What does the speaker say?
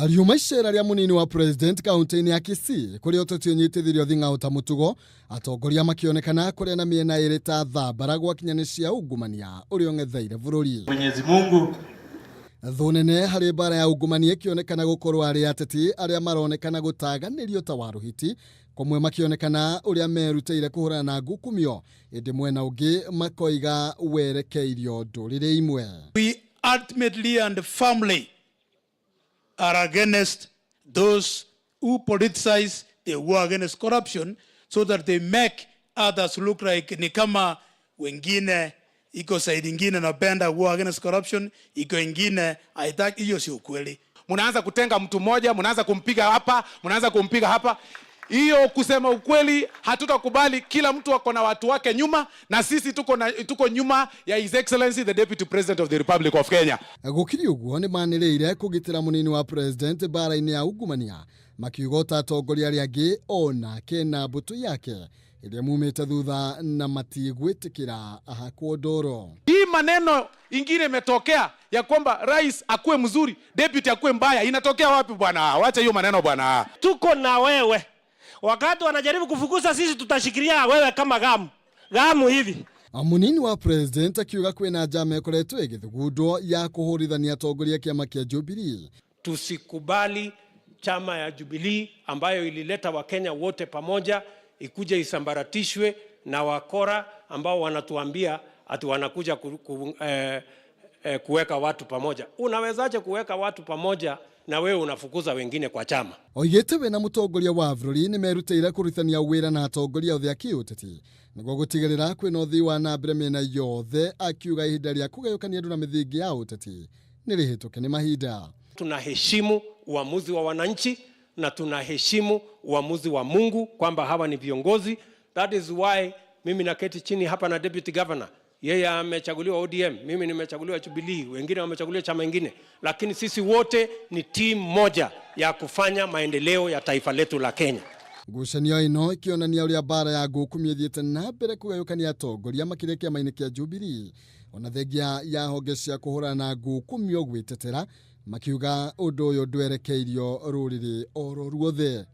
Ariuma icera ria munini wa president kaunti-ini ya Kisii kuri ototio nyitithirio thing'auta mutugo atongoria makionekana kuri na miena iri ta thambara gwakinyanishia ungumania uri ong'etheire bururi. Mwenyezi Mungu thunene hari bara ya ungumania kionekana gukorwo ari ateti aria maronekana gutaganirio ta waruhiti komwe makionekana uria meruteire kuhurana na ngukumio indi mwena ungi makoiga werekeirio ndurire imwe. We ultimately and firmly are against those who politicize the war against corruption so that they make others look like ni kama wengine iko side ingine napenda war against corruption, iko ingine haitaki. Hiyo si ukweli. Mnaanza kutenga mtu mmoja, mnaanza kumpiga hapa, mnaanza kumpiga hapa. Hiyo kusema ukweli hatutakubali. Kila mtu wako na watu wake nyuma, na sisi tuko nyuma ya His Excellency the Deputy President of the Republic of Kenya. Gukiri uguo ni manireire kugitira munini wa president bara-ini ya ungumania makiuga atongoria aria angi ona kena mbutu yake iria mumite thutha na matigwitikira ahakwo ndoro. Hii maneno ingine imetokea ya kwamba rais akuwe mzuri, deputy akuwe mbaya, inatokea wapi bwana? Wacha hiyo maneno bwana. Tuko na wewe. Wakati wanajaribu kufukuza sisi tutashikilia wewe kama gamu hivi. Munini wa president akiuga kwina njama ikoretwo igithugundwo ya kuhurithania atongoria kiama kia Jubilee. Tusikubali chama ya Jubilee ambayo ilileta Wakenya wote pamoja ikuje isambaratishwe na wakora ambao wanatuambia ati wanakuja kuweka watu pamoja. Unawezaje kuweka watu pamoja na wewe unafukuza wengine kwa chama? Oigete we na mutongoria wa bururi ni meruteire kurithania wira na atongoria othe akiuteti niguo gutigirira kwina uthii wa na mbere miena yothe, akiuga ihinda ria kugayukania andu na mithingi ya uteti ni rihituke ni mahinda. Tunaheshimu uamuzi wa wananchi na tunaheshimu uamuzi wa Mungu kwamba hawa ni viongozi. That is why mimi naketi chini hapa na deputy governor. Yeye amechaguliwa ODM, mimi nimechaguliwa Jubilee, wengine wamechaguliwa chama kingine, lakini sisi wote ni team moja ya kufanya maendeleo ya taifa letu la Kenya. Ngucanio ino ikionania uria bara ya ngukumio ithiete na mbere kugayukania atongoria makiria kiama-ini kia Jubilee ona thengia ya honge cia kuhurana na ngukumio gwitetera makiuga undu uyu ndwerekeirio ruriri oro ruothe.